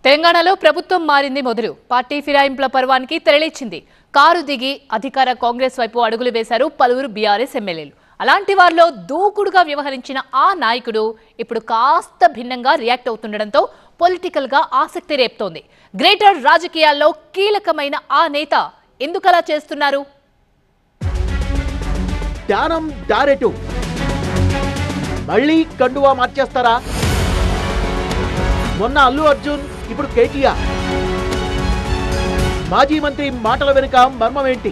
తెలంగాణలో ప్రభుత్వం మారింది మొదలు పార్టీ ఫిరాయింపుల పర్వానికి తెరలిచ్చింది. కారు దిగి అధికార కాంగ్రెస్ వైపు అడుగులు వేశారు పలువురు బీఆర్ఎస్ ఎమ్మెల్యేలు. అలాంటి వారిలో దూకుడుగా వ్యవహరించిన ఆ నాయకుడు ఇప్పుడు కాస్త భిన్నంగా రియాక్ట్ అవుతుండడంతో పొలిటికల్ గా ఆసక్తి రేపుతోంది. గ్రేటర్ రాజకీయాల్లో కీలకమైన ఆ నేత ఎందుకలా చేస్తున్నారు? ధ్యానం దారెటు మళ్ళీ కండువా మార్చేస్తారా? మొన్న అల్లు అర్జున్, ఇప్పుడు కేటీఆర్. మాజీ మంత్రి మాటల వెనుక మర్మం ఏంటి?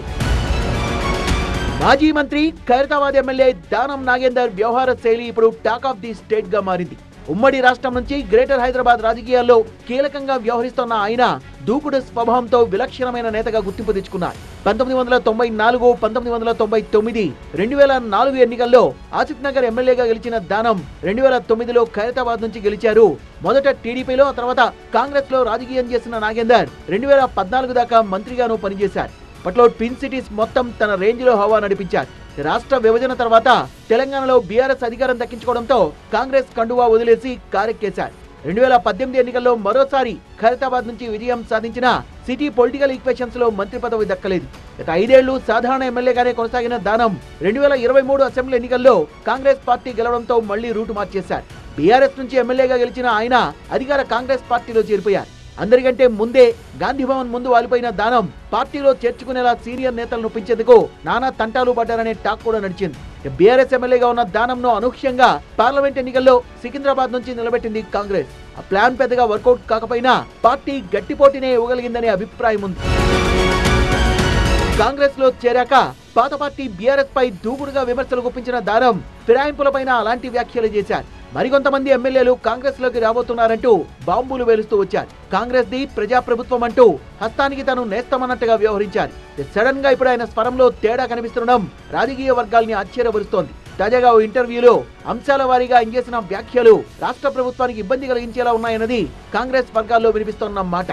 మాజీ మంత్రి ఖైరతాబాద్ ఎమ్మెల్యే దానం నాగేందర్ వ్యవహార శైలి ఇప్పుడు టాక్ ఆఫ్ ది స్టేట్ గా మారింది. ఉమ్మడి రాష్ట్రం నుంచి గ్రేటర్ హైదరాబాద్ రాజకీయాల్లో కీలకంగా వ్యవహరిస్తున్న ఆయన దూకుడు స్వభావంతో విలక్షణమైన నేతగా గుర్తింపు తెచ్చుకున్నారు. 1994, 1999, 2004 ఎన్నికల్లో ఆసిఫ్ నగర్ ఎమ్మెల్యేగా గెలిచిన దానం 2009లో ఖైరతాబాద్ నుంచి గెలిచారు. మొదట టీడీపీలో, ఆ తర్వాత కాంగ్రెస్ లో రాజకీయం చేసిన నాగేందర్ 2014 దాకా మంత్రిగాను పనిచేశారు. అప్పట్లో ట్విన్ సిటీస్ మొత్తం తన రేంజ్ లో హవా నడిపించారు. రాష్ట్ర విభజన తర్వాత తెలంగాణలో బీఆర్ఎస్ అధికారం దక్కించుకోవడంతో కాంగ్రెస్ కండువా వదిలేసి కారెక్కేశారు. 2018 ఎన్నికల్లో మరోసారి ఖైరతాబాద్ నుంచి విజయం సాధించిన సిటీ పొలిటికల్ ఈక్వేషన్స్ లో మంత్రి పదవి దక్కలేదు. గత 5 ఏళ్లు సాధారణ ఎమ్మెల్యేగానే కొనసాగిన దానం 2023 అసెంబ్లీ ఎన్నికల్లో కాంగ్రెస్ పార్టీ గెలవడంతో మళ్లీ రూటు మార్చేశారు. బీఆర్ఎస్ నుంచి ఎమ్మెల్యేగా గెలిచిన ఆయన అధికార కాంగ్రెస్ పార్టీలో చేరిపోయారు. అందరికంటే ముందే గాంధీభవన్ ముందు వాలిపోయిన దానం పార్టీలో చేర్చుకునేలా సీనియర్ నేతలను నొప్పించేందుకు నానా తంటాలు పడ్డారనే టాక్ కూడా నడిచింది. బీఆర్ఎస్ ఎమ్మెల్యేగా ఉన్న దానంను అనూహ్యంగా పార్లమెంట్ ఎన్నికల్లో సికింద్రాబాద్ నుంచి నిలబెట్టింది కాంగ్రెస్. ఆ ప్లాన్ పెద్దగా వర్కౌట్ కాకపోయినా పార్టీ గట్టి పోటీనే ఇవ్వగలిగిందనే అభిప్రాయం ఉంది. కాంగ్రెస్ లో చేరాక పాత పార్టీ బీఆర్ఎస్ పై దూకుడుగా విమర్శలు గుప్పించిన దానం ఫిరాయింపులపైన అలాంటి వ్యాఖ్యలు చేశారు. మరికొంతమంది ఎమ్మెల్యేలు కాంగ్రెస్ లోకి రాబోతున్నారంటూ బాంబులు వేలుస్తూ వచ్చారు. కాంగ్రెస్ ది ప్రజాప్రభుత్వం అంటూ హస్తానికి తాను నేస్తమన్నట్టుగా వ్యవహరించారు. సడన్ గా ఇప్పుడు ఆయన స్వరంలో తేడా కనిపిస్తుండడం రాజకీయ వర్గాల్ని ఆశ్చర్యపరుస్తోంది. తాజాగా ఓ ఇంటర్వ్యూలో అంశాల వారీగా ఆయన చేసిన వ్యాఖ్యలు రాష్ట్ర ప్రభుత్వానికి ఇబ్బంది కలిగించేలా ఉన్నాయన్నది కాంగ్రెస్ వర్గాల్లో వినిపిస్తున్న మాట.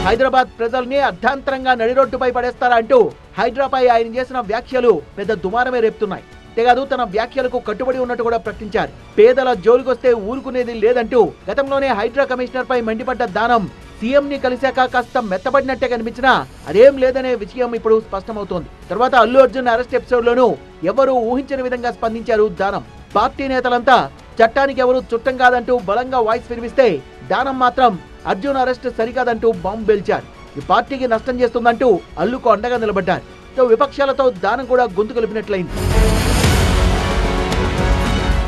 హైదరాబాద్ ప్రజల్ని అర్ధాంతరంగా నడిరోడ్డుపై పడేస్తారా అంటూ హైడ్రాపై ఆయన చేసిన వ్యాఖ్యలు పెద్ద దుమారమే రేపుతున్నాయి. అంతేకాదు తన వ్యాఖ్యలకు కట్టుబడి ఉన్నట్టు కూడా ప్రకటించారు. పేదల జోలికొస్తే ఊరుకునేది లేదంటూ గతంలోనే హైడ్రా కమిషనర్ పై మండిపడ్డ దానం సీఎం ని కలిశాక కాస్త మెత్తబడినట్టే కనిపించినా అదేం లేదనే విషయం ఇప్పుడు స్పష్టమవుతోంది. తర్వాత అల్లు అర్జున్ అరెస్ట్ ఎపిసోడ్ లోనూ ఎవరూ ఊహించని విధంగా స్పందించారు దానం. పార్టీ నేతలంతా చట్టానికి ఎవరు చుట్టం కాదంటూ బలంగా వాయిస్ వినిపిస్తే దానం మాత్రం అర్జున్ అరెస్ట్ సరికాదంటూ బాంబు పేల్చారు. ఈ పార్టీకి నష్టం చేస్తుందంటూ అల్లుకు అండగా నిలబడ్డారు. విపక్షాలతో దానం కూడా గొంతు కలిపినట్లయింది.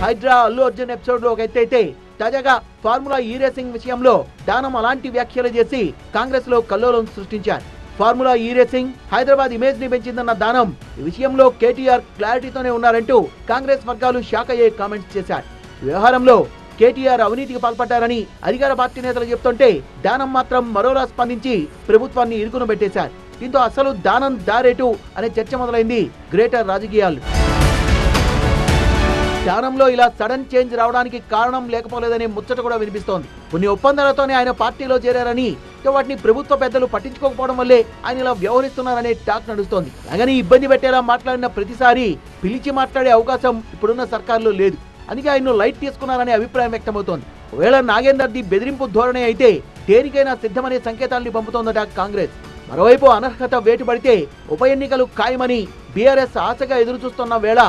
హైడ్రా అల్లు అర్జున్ ఎపిసోడ్ లో ఒక ఎత్తైతే తాజాగా ఫార్ములా ఈ రేసింగ్ విషయంలో దానం అలాంటి వ్యాఖ్యలు చేసి కాంగ్రెస్ లో కల్లోలం సృష్టించారు. ఫార్ములా ఈ రేసింగ్ హైదరాబాద్ ఇమేజ్ ని పెంచిందన్న దానం ఈ విషయంలో కేటీఆర్ క్లారిటీతోనే ఉన్నారంటూ కాంగ్రెస్ వర్గాలు షాక్ అయ్యే కామెంట్స్ చేశారు. ఈ వ్యవహారంలో కేటీఆర్ అవినీతికి పాల్పడ్డారని అధికార పార్టీ నేతలు చెప్తుంటే దానం మాత్రం మరోలా స్పందించి ప్రభుత్వాన్ని ఇరుకున పెట్టేశారు. దీంతో అసలు దానం దారేటు అనే చర్చ మొదలైంది గ్రేటర్ రాజకీయాలు. దానంలో ఇలా సడన్ చేంజ్ రావడానికి కారణం లేకపోలేదనే ముచ్చట కూడా వినిపిస్తోంది. కొన్ని ఒప్పందాలతోనే ఆయన పార్టీలో చేరారని, వాటిని ప్రభుత్వ పెద్దలు పట్టించుకోకపోవడం వల్లే ఆయన ఇలా వ్యవహరిస్తున్నారనే టాక్ నడుస్తోంది. అలాగని ఇబ్బంది పెట్టేలా మాట్లాడిన ప్రతిసారి పిలిచి మాట్లాడే అవకాశం ఇప్పుడున్న సర్కారులో లేదు. అందుకే ఆయన్ను లైట్ తీసుకున్నారనే అభిప్రాయం వ్యక్తమవుతోంది. ఒకవేళ నాగేందర్ ది బెదిరింపు ధోరణి అయితే దేనికైనా సిద్ధమనే సంకేతాల్ని పంపుతోందట కాంగ్రెస్. మరోవైపు అనర్హత వేటు పడితే ఉప ఎన్నికలు ఖాయమని బీఆర్ఎస్ ఆశగా ఎదురు చూస్తున్న వేళ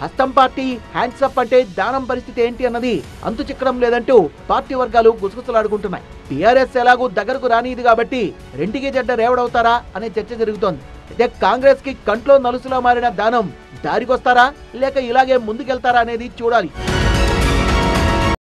హస్తం పార్టీ హ్యాండ్సప్ అంటే దానం పరిస్థితి ఏంటి అన్నది అంతు చిక్కడం లేదంటూ పార్టీ వర్గాలు గుసగుసలాడుకుంటున్నాయి. బీఆర్ఎస్ ఎలాగూ దగ్గరకు రానిది కాబట్టి రెంటికి జడ్డ రేవడవుతారా అనే చర్చ జరుగుతోంది. అయితే కాంగ్రెస్ కి కంట్లో నలుసులా మారిన దానం దారికొస్తారా లేక ఇలాగే ముందుకెళ్తారా అనేది చూడాలి.